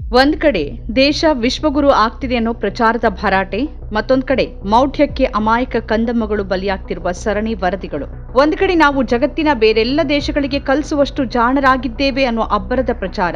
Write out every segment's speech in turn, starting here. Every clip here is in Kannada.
ಒಂದ್ ಕಡೆ ದೇಶ ವಿಶ್ವಗುರು ಆಗ್ತಿದೆ ಅನ್ನೋ ಪ್ರಚಾರದ ಭರಾಟೆ, ಮತ್ತೊಂದ್ ಕಡೆ ಮೌಢ್ಯಕ್ಕೆ ಅಮಾಯಕ ಕಂದಮ್ಮಗಳು ಬಲಿಯಾಗ್ತಿರುವ ಸರಣಿ ವರದಿಗಳು. ಒಂದ್ ಕಡೆ ನಾವು ಜಗತ್ತಿನ ಬೇರೆಲ್ಲ ದೇಶಗಳಿಗೆ ಕಲಿಸುವಷ್ಟು ಜಾಣರಾಗಿದ್ದೇವೆ ಅನ್ನೋ ಅಬ್ಬರದ ಪ್ರಚಾರ,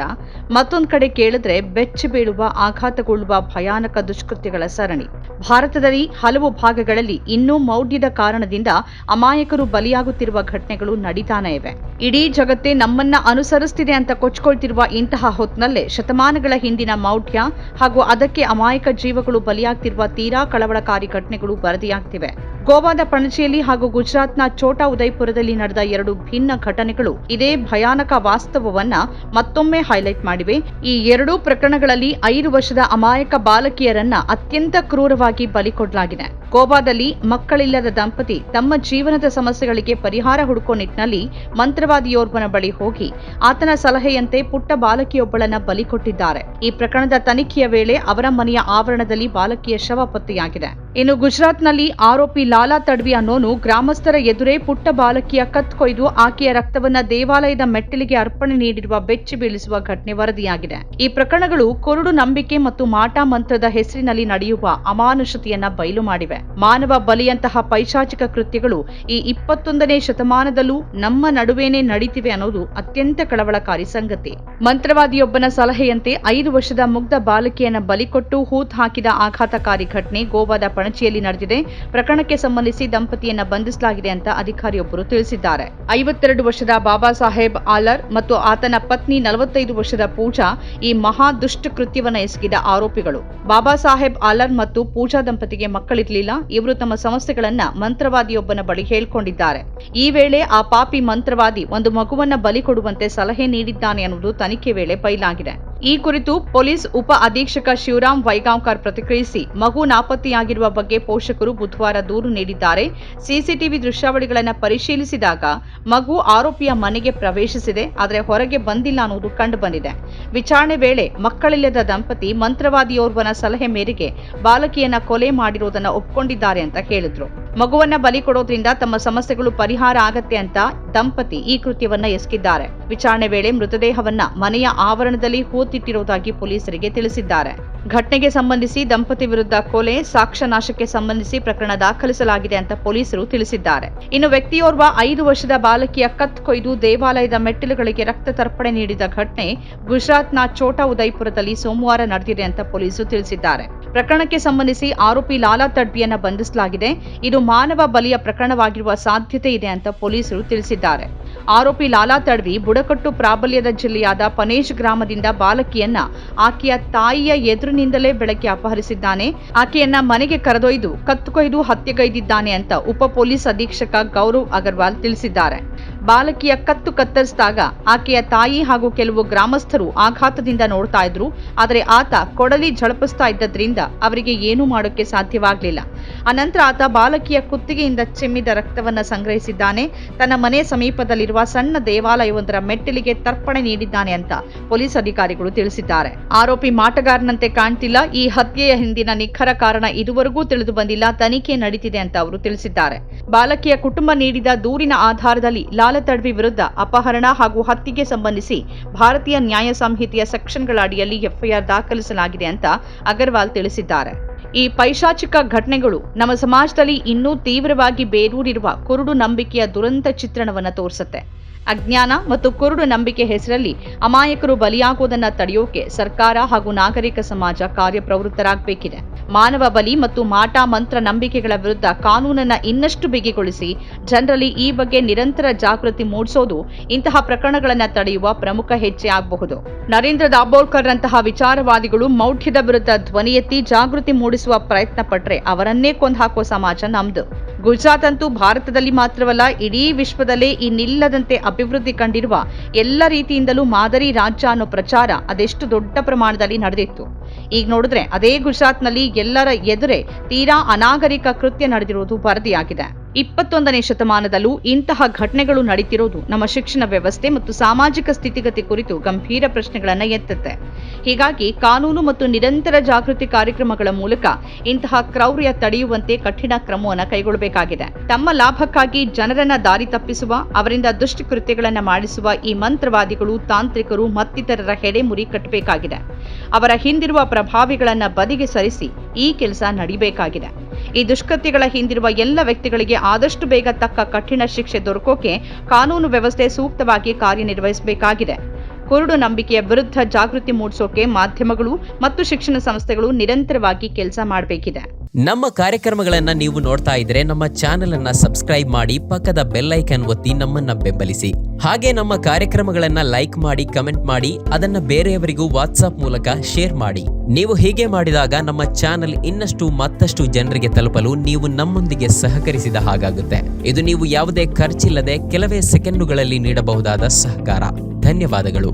ಮತ್ತೊಂದ್ ಕಡೆ ಕೇಳಿದ್ರೆ ಬೆಚ್ಚಿ ಬೀಳುವ, ಆಘಾತಗೊಳ್ಳುವ ಭಯಾನಕ ದುಷ್ಕೃತ್ಯಗಳ ಸರಣಿ. ಭಾರತದಲ್ಲಿ ಹಲವು ಭಾಗಗಳಲ್ಲಿ ಇನ್ನೂ ಮೌಢ್ಯದ ಕಾರಣದಿಂದ ಅಮಾಯಕರು ಬಲಿಯಾಗುತ್ತಿರುವ ಘಟನೆಗಳು ನಡೀತಾನೆ ಇವೆ. ಇಡೀ ಜಗತ್ತೇ ನಮ್ಮನ್ನ ಅನುಸರಿಸ್ತಿದೆ ಅಂತ ಕೊಚ್ಕೊಳ್ತಿರುವ ಇಂತಹ ಹೊತ್ನಲ್ಲೇ ಶತಮಾನಗಳ ಹಿಂದಿನ ಮೌಢ್ಯ ಹಾಗೂ ಅದಕ್ಕೆ ಅಮಾಯಕ ಜೀವಗಳು ಬಲಿಯಾಗ್ತಿರುವ ತೀರಾ ಕಳವಳಕಾರಿ ಘಟನೆಗಳು ವರದಿಯಾಗ್ತಿವೆ. ಗೋವಾದ ಪಣಜಿಯಲ್ಲಿ ಹಾಗೂ ಗುಜರಾತ್ನ ಛೋಟಾ ಉದಯ್ಪುರದಲ್ಲಿ ನಡೆದ ಎರಡು ಭಿನ್ನ ಘಟನೆಗಳು ಇದೇ ಭಯಾನಕ ವಾಸ್ತವವನ್ನ ಮತ್ತೊಮ್ಮೆ ಹೈಲೈಟ್ ಮಾಡಿವೆ. ಈ ಎರಡೂ ಪ್ರಕರಣಗಳಲ್ಲಿ 5 ವರ್ಷದ ಅಮಾಯಕ ಬಾಲಕಿಯರನ್ನ ಅತ್ಯಂತ ಕ್ರೂರವಾಗಿ ಬಲಿ ಕೊಡಲಾಗಿದೆ. ಗೋವಾದಲ್ಲಿ ಮಕ್ಕಳಿಲ್ಲದ ದಂಪತಿ ತಮ್ಮ ಜೀವನದ ಸಮಸ್ಯೆಗಳಿಗೆ ಪರಿಹಾರ ಹುಡುಕೋ ನಿಟ್ಟಿನಲ್ಲಿ ಮಂತ್ರವಾದಿಯೋರ್ವನ ಬಳಿ ಹೋಗಿ ಆತನ ಸಲಹೆಯಂತೆ ಪುಟ್ಟ ಬಾಲಕಿಯೊಬ್ಬಳನ್ನ ಬಲಿ ಕೊಟ್ಟಿದ್ದಾರೆ. ಈ ಪ್ರಕರಣದ ತನಿಖೆಯ ವೇಳೆ ಅವರ ಮನೆಯ ಆವರಣದಲ್ಲಿ ಬಾಲಕಿಯ ಶವ ಪತ್ತೆಯಾಗಿದೆ. ಇನ್ನು ಗುಜರಾತ್ನಲ್ಲಿ ಆರೋಪಿ ಲಾಲಾ ತಡ್ವಿ ಅನ್ನೋನು ಗ್ರಾಮಸ್ಥರ ಎದುರೇ ಪುಟ್ಟ ಬಾಲಕಿಯ ಕತ್ ಕೊಯ್ದು ಆಕೆಯ ರಕ್ತವನ್ನ ದೇವಾಲಯದ ಮೆಟ್ಟಿಲಿಗೆ ಅರ್ಪಣೆ ನೀಡಿರುವ ಬೆಚ್ಚಿ ಬೀಳಿಸುವ ಘಟನೆ ವರದಿಯಾಗಿದೆ. ಈ ಪ್ರಕರಣಗಳು ಕುರುಡು ನಂಬಿಕೆ ಮತ್ತು ಮಾಟ ಮಂತ್ರದ ಹೆಸರಿನಲ್ಲಿ ನಡೆಯುವ ಅಮಾನುಷತೆಯನ್ನ ಬಯಲು ಮಾಡಿವೆ. ಮಾನವ ಬಲಿಯಂತಹ ಪೈಶಾಚಿಕ ಕೃತ್ಯಗಳು ಈ 21ನೇ ಶತಮಾನದಲ್ಲೂ ನಮ್ಮ ನಡುವೆನೇ ನಡೀತಿವೆ ಅನ್ನೋದು ಅತ್ಯಂತ ಕಳವಳಕಾರಿ ಸಂಗತಿ. ಮಂತ್ರವಾದಿಯೊಬ್ಬನ ಸಲಹೆಯಂತೆ 5 ವರ್ಷದ ಮುಗ್ಧ ಬಾಲಕಿಯನ್ನ ಬಲಿಕೊಟ್ಟು ಹೂತ್ ಹಾಕಿದ ಆಘಾತಕಾರಿ ಘಟನೆ ಗೋವಾದ ಪಣಜಿಯಲ್ಲಿ ನಡೆದಿದೆ. ಪ್ರಕರಣಕ್ಕೆ ಸಂಬಂಧಿಸಿ ದಂಪತಿಯನ್ನ ಬಂಧಿಸಲಾಗಿದೆ ಅಂತ ಅಧಿಕಾರಿಯೊಬ್ಬರು ತಿಳಿಸಿದ್ದಾರೆ. 52 ವರ್ಷದ ಬಾಬಾ ಸಾಹೇಬ್ ಆಲರ್ ಮತ್ತು ಆತನ ಪತ್ನಿ 45 ವರ್ಷದ ಪೂಜಾ ಈ ಮಹಾ ದುಷ್ಟ ಕೃತ್ಯವನ್ನ ಎಸಗಿದ ಆರೋಪಿಗಳು. ಬಾಬಾ ಸಾಹೇಬ್ ಆಲರ್ ಮತ್ತು ಪೂಜಾ ದಂಪತಿಗೆ ಮಕ್ಕಳಿರಲಿಲ್ಲ. ಇವರು ತಮ್ಮ ಸಮಸ್ಯೆಗಳನ್ನ ಮಂತ್ರವಾದಿಯೊಬ್ಬನ ಬಳಿ ಹೇಳ್ಕೊಂಡಿದ್ದಾರೆ. ಈ ವೇಳೆ ಆ ಪಾಪಿ ಮಂತ್ರವಾದಿ ಒಂದು ಮಗುವನ್ನ ಬಲಿ ಕೊಡುವಂತೆ ಸಲಹೆ ನೀಡಿದ್ದಾನೆ ಅನ್ನುವುದು ತನಿಖೆ ವೇಳೆ ಬಯಲಾಗಿದೆ. ಈ ಕುರಿತು ಪೊಲೀಸ್ ಉಪ ಅಧೀಕ್ಷಕ ಶಿವರಾಮ್ ವೈಗಾಂವ್ಕರ್ ಪ್ರತಿಕ್ರಿಯಿಸಿ, ಮಗು ನಾಪತ್ತೆಯಾಗಿರುವ ಬಗ್ಗೆ ಪೋಷಕರು ಬುಧವಾರ ದೂರು ನೀಡಿದ್ದಾರೆ. ಸಿಸಿಟಿವಿ ದೃಶ್ಯಾವಳಿಗಳನ್ನು ಪರಿಶೀಲಿಸಿದಾಗ ಮಗು ಆರೋಪಿಯ ಮನೆಗೆ ಪ್ರವೇಶಿಸಿದೆ, ಆದರೆ ಹೊರಗೆ ಬಂದಿಲ್ಲ ಅನ್ನುವುದು ಕಂಡುಬಂದಿದೆ. ವಿಚಾರಣೆ ವೇಳೆ ಮಕ್ಕಳಿಲ್ಲದ ದಂಪತಿ ಮಂತ್ರವಾದಿಯೋರ್ವನ ಸಲಹೆ ಮೇರೆಗೆ ಬಾಲಕಿಯನ್ನ ಕೊಲೆ ಮಾಡಿರುವುದನ್ನು ಒಪ್ಪಿಕೊಂಡಿದ್ದಾರೆ ಅಂತ ಹೇಳಿದ್ರು. ಮಗುವನ್ನ ಬಲಿ ಕೊಡೋದ್ರಿಂದ ತಮ್ಮ ಸಮಸ್ಯೆಗಳು ಪರಿಹಾರ ಆಗತ್ತೆ ಅಂತ ದಂಪತಿ ಈ ಕೃತ್ಯವನ್ನ ಎಸಗಿದ್ದಾರೆ. ವಿಚಾರಣೆ ವೇಳೆ ಮೃತದೇಹವನ್ನ ಮನೆಯ ಆವರಣದಲ್ಲಿ ಹೂತಿಟ್ಟಿರುವುದಾಗಿ ಪೊಲೀಸರಿಗೆ ತಿಳಿಸಿದ್ದಾರೆ. ಘಟನೆಗೆ ಸಂಬಂಧಿಸಿ ದಂಪತಿ ವಿರುದ್ಧ ಕೊಲೆ, ಸಾಕ್ಷ್ಯ ನಾಶಕ್ಕೆ ಸಂಬಂಧಿಸಿ ಪ್ರಕರಣ ದಾಖಲಿಸಲಾಗಿದೆ ಅಂತ ಪೊಲೀಸರು ತಿಳಿಸಿದ್ದಾರೆ. ಇನ್ನು ವ್ಯಕ್ತಿಯೋರ್ವ 5 ವರ್ಷದ ಬಾಲಕಿಯ ಕತ್ ಕೊಯ್ದು ದೇವಾಲಯದ ಮೆಟ್ಟಿಲುಗಳಿಗೆ ರಕ್ತ ತರ್ಪಣೆ ನೀಡಿದ ಘಟನೆ ಗುಜರಾತ್ನ ಛೋಟಾ ಉದಯ್ಪುರದಲ್ಲಿ ಸೋಮವಾರ ನಡೆದಿದೆ ಅಂತ ಪೊಲೀಸರು ತಿಳಿಸಿದ್ದಾರೆ. ಪ್ರಕರಣಕ್ಕೆ ಸಂಬಂಧಿಸಿ ಆರೋಪಿ ಲಾಲಾ ತಡ್ವಿಯನ್ನ ಬಂಧಿಸಲಾಗಿದೆ. ಇದು ಮಾನವ ಬಲಿಯ ಪ್ರಕರಣವಾಗಿರುವ ಸಾಧ್ಯತೆ ಇದೆ ಅಂತ ಪೊಲೀಸರು ತಿಳಿಸಿದ್ದಾರೆ. ಆರೋಪಿ ಲಾಲಾ ತಡ್ವಿ ಬುಡಕಟ್ಟು ಪ್ರಾಬಲ್ಯದ ಜಿಲ್ಲೆಯಾದ ಪನೇಶ್ ಗ್ರಾಮದಿಂದ ಬಾಲಕಿಯನ್ನ ಆಕೆಯ ತಾಯಿಯ ಎದುರಿನಿಂದಲೇ ಬೆಳಗ್ಗೆ ಅಪಹರಿಸಿದ್ದಾನೆ. ಆಕೆಯನ್ನ ಮನೆಗೆ ಕರೆದೊಯ್ದು ಕತ್ತುಕೊಯ್ದು ಹತ್ಯೆಗೈದಿದ್ದಾನೆ ಅಂತ ಉಪ ಪೊಲೀಸ್ ಅಧೀಕ್ಷಕ ಗೌರವ್ ಅಗರ್ವಾಲ್ ತಿಳಿಸಿದ್ದಾರೆ. ಬಾಲಕಿಯ ಕತ್ತು ಕತ್ತರಿಸಿದಾಗ ಆಕೆಯ ತಾಯಿ ಹಾಗೂ ಕೆಲವು ಗ್ರಾಮಸ್ಥರು ಆಘಾತದಿಂದ ನೋಡ್ತಾ ಇದ್ರು. ಆದರೆ ಆತ ಕೊಡಲಿ ಝಳಪಿಸ್ತಾ ಇದ್ದದ್ರಿಂದ ಅವರಿಗೆ ಏನೂ ಮಾಡೋಕೆ ಸಾಧ್ಯವಾಗಲಿಲ್ಲ. ಅನಂತರ ಆತ ಬಾಲಕಿಯ ಕುತ್ತಿಗೆಯಿಂದ ಚಿಮ್ಮಿದ ರಕ್ತವನ್ನ ಸಂಗ್ರಹಿಸಿದ್ದಾನೆ. ತನ್ನ ಮನೆ ಸಮೀಪದಲ್ಲಿರುವ ಸಣ್ಣ ದೇವಾಲಯವೊಂದರ ಮೆಟ್ಟಿಲಿಗೆ ತರ್ಪಣೆ ನೀಡಿದ್ದಾನೆ ಅಂತ ಪೊಲೀಸ್ ಅಧಿಕಾರಿಗಳು ತಿಳಿಸಿದ್ದಾರೆ. ಆರೋಪಿ ಮಾಟಗಾರನಂತೆ ಕಾಣ್ತಿಲ್ಲ. ಈ ಹತ್ಯೆಯ ಹಿಂದಿನ ನಿಖರ ಕಾರಣ ಇದುವರೆಗೂ ತಿಳಿದು ಬಂದಿಲ್ಲ. ತನಿಖೆ ನಡೀತಿದೆ ಅಂತ ಅವರು ತಿಳಿಸಿದ್ದಾರೆ. ಬಾಲಕಿಯ ಕುಟುಂಬ ನೀಡಿದ ದೂರಿನ ಆಧಾರದಲ್ಲಿ ಲಾಲಾ ತಡ್ವಿ ವಿರುದ್ಧ ಅಪಹರಣ ಹಾಗೂ ಹತ್ಯೆಗೆ ಸಂಬಂಧಿಸಿ ಭಾರತೀಯ ನ್ಯಾಯ ಸಂಹಿತೆಯ ಸೆಕ್ಷನ್ಗಳ ಅಡಿಯಲ್ಲಿ ಎಫ್ಐಆರ್ ದಾಖಲಿಸಲಾಗಿದೆ ಅಂತ ಅಗರ್ವಾಲ್ ತಿಳಿಸಿದ್ದಾರೆ. ಈ ಪೈಶಾಚಿಕ ಘಟನೆಗಳು ನಮ್ಮ ಸಮಾಜದಲ್ಲಿ ಇನ್ನೂ ತೀವ್ರವಾಗಿ ಬೇರೂರಿರುವ ಕುರುಡು ನಂಬಿಕೆಯ ದುರಂತ ಚಿತ್ರಣವನ್ನು ತೋರಿಸುತ್ತೆ. ಅಜ್ಞಾನ ಮತ್ತು ಕುರುಡು ನಂಬಿಕೆ ಹೆಸರಲ್ಲಿ ಅಮಾಯಕರು ಬಲಿಯಾಗುವುದನ್ನು ತಡೆಯೋಕೆ ಸರ್ಕಾರ ಹಾಗೂ ನಾಗರಿಕ ಸಮಾಜ ಕಾರ್ಯಪ್ರವೃತ್ತರಾಗಬೇಕಿದೆ. ಮಾನವ ಬಲಿ ಮತ್ತು ಮಾಟ ಮಂತ್ರ ನಂಬಿಕೆಗಳ ವಿರುದ್ಧ ಕಾನೂನನ್ನ ಇನ್ನಷ್ಟು ಬಿಗಿಗೊಳಿಸಿ ಜನರಲ್ಲಿ ಈ ಬಗ್ಗೆ ನಿರಂತರ ಜಾಗೃತಿ ಮೂಡಿಸೋದು ಇಂತಹ ಪ್ರಕರಣಗಳನ್ನು ತಡೆಯುವ ಪ್ರಮುಖ ಹೆಜ್ಜೆ ಆಗಬಹುದು. ನರೇಂದ್ರ ದಾಬೋಲ್ಕರ್ ರಂತಹ ವಿಚಾರವಾದಿಗಳು ಮೌಢ್ಯದ ವಿರುದ್ಧ ಧ್ವನಿ ಎತ್ತಿ ಜಾಗೃತಿ ಮೂಡಿಸುವ ಪ್ರಯತ್ನ ಪಟ್ರೆ ಅವರನ್ನೇ ಕೊಂದು ಸಮಾಜ ನಮ್ದು. ಗುಜರಾತ್ ಅಂತೂ ಭಾರತದಲ್ಲಿ ಮಾತ್ರವಲ್ಲ, ಇಡೀ ವಿಶ್ವದಲ್ಲೇ ಇನ್ನಿಲ್ಲದಂತೆ ಅಭಿವೃದ್ಧಿ ಕಂಡಿರುವ ಎಲ್ಲ ರೀತಿಯಿಂದಲೂ ಮಾದರಿ ರಾಜ್ಯ ಅನ್ನೋ ಪ್ರಚಾರ ಅದೆಷ್ಟು ದೊಡ್ಡ ಪ್ರಮಾಣದಲ್ಲಿ ನಡೆದಿತ್ತು. ಈಗ ನೋಡಿದ್ರೆ ಅದೇ ಗುಜರಾತ್ನಲ್ಲಿ ಎಲ್ಲರ ಎದುರೇ ತೀರಾ ಅನಾಗರಿಕ ಕೃತ್ಯ ನಡೆದಿರುವುದು ವರದಿಯಾಗಿದೆ. 21ನೇ ಶತಮಾನದಲ್ಲೂ ಇಂತಹ ಘಟನೆಗಳು ನಡೀತಿರೋದು ನಮ್ಮ ಶಿಕ್ಷಣ ವ್ಯವಸ್ಥೆ ಮತ್ತು ಸಾಮಾಜಿಕ ಸ್ಥಿತಿಗತಿ ಕುರಿತು ಗಂಭೀರ ಪ್ರಶ್ನೆಗಳನ್ನು ಎತ್ತುತ್ತೆ. ಹೀಗಾಗಿ ಕಾನೂನು ಮತ್ತು ನಿರಂತರ ಜಾಗೃತಿ ಕಾರ್ಯಕ್ರಮಗಳ ಮೂಲಕ ಇಂತಹ ಕ್ರೌರ್ಯ ತಡೆಯುವಂತೆ ಕಠಿಣ ಕ್ರಮವನ್ನು ಕೈಗೊಳ್ಳಬೇಕಾಗಿದೆ. ತಮ್ಮ ಲಾಭಕ್ಕಾಗಿ ಜನರನ್ನ ದಾರಿ ತಪ್ಪಿಸುವ, ಅವರಿಂದ ದುಷ್ಟಕೃತ್ಯಗಳನ್ನು ಮಾಡಿಸುವ ಈ ಮಂತ್ರವಾದಿಗಳು, ತಾಂತ್ರಿಕರು ಮತ್ತಿತರರ ಹೆಡೆಮುರಿ ಕಟ್ಟಬೇಕಾಗಿದೆ. ಅವರ ಹಿಂದಿರುವ ಪ್ರಭಾವಿಗಳನ್ನ ಬದಿಗೆ ಸರಿಸಿ ಈ ಕೆಲಸ ನಡೀಬೇಕಾಗಿದೆ. ಈ ದುಷ್ಕೃತ್ಯಗಳ ಹಿಂದಿರುವ ಎಲ್ಲ ವ್ಯಕ್ತಿಗಳಿಗೆ ಆದಷ್ಟು ಬೇಗ ತಕ್ಕ ಕಠಿಣ ಶಿಕ್ಷೆ ದೊರಕೋಕೆ ಕಾನೂನು ವ್ಯವಸ್ಥೆ ಸೂಕ್ತವಾಗಿ ಕಾರ್ಯನಿರ್ವಹಿಸಬೇಕಾಗಿದೆ. ಕುರುಡು ನಂಬಿಕೆಯ ವಿರುದ್ಧ ಜಾಗೃತಿ ಮೂಡಿಸೋಕೆ ಮಾಧ್ಯಮಗಳು ಮತ್ತು ಶಿಕ್ಷಣ ಸಂಸ್ಥೆಗಳು ನಿರಂತರವಾಗಿ ಕೆಲಸ ಮಾಡಬೇಕಿದೆ. ನಮ್ಮ ಕಾರ್ಯಕ್ರಮಗಳನ್ನ ನೀವು ನೋಡ್ತಾ ಇದ್ರೆ ನಮ್ಮ ಚಾನೆಲ್ ಅನ್ನ ಸಬ್ಸ್ಕ್ರೈಬ್ ಮಾಡಿ, ಪಕ್ಕದ ಬೆಲ್ ಐಕಾನ್ ಒತ್ತಿ ನಮ್ಮನ್ನ ಬೆಂಬಲಿಸಿ. ಹಾಗೆ ನಮ್ಮ ಕಾರ್ಯಕ್ರಮಗಳನ್ನ ಲೈಕ್ ಮಾಡಿ, ಕಮೆಂಟ್ ಮಾಡಿ, ಅದನ್ನ ಬೇರೆಯವರಿಗೂ ವಾಟ್ಸ್ಆಪ್ ಮೂಲಕ ಶೇರ್ ಮಾಡಿ. ನೀವು ಹೀಗೆ ಮಾಡಿದಾಗ ನಮ್ಮ ಚಾನೆಲ್ ಇನ್ನಷ್ಟು ಮತ್ತಷ್ಟು ಜನರಿಗೆ ತಲುಪಲು ನೀವು ನಮ್ಮೊಂದಿಗೆ ಸಹಕರಿಸಿದ ಹಾಗಾಗುತ್ತೆ. ಇದು ನೀವು ಯಾವುದೇ ಖರ್ಚಿಲ್ಲದೆ ಕೆಲವೇ ಸೆಕೆಂಡುಗಳಲ್ಲಿ ನೀಡಬಹುದಾದ ಸಹಕಾರ. ಧನ್ಯವಾದಗಳು.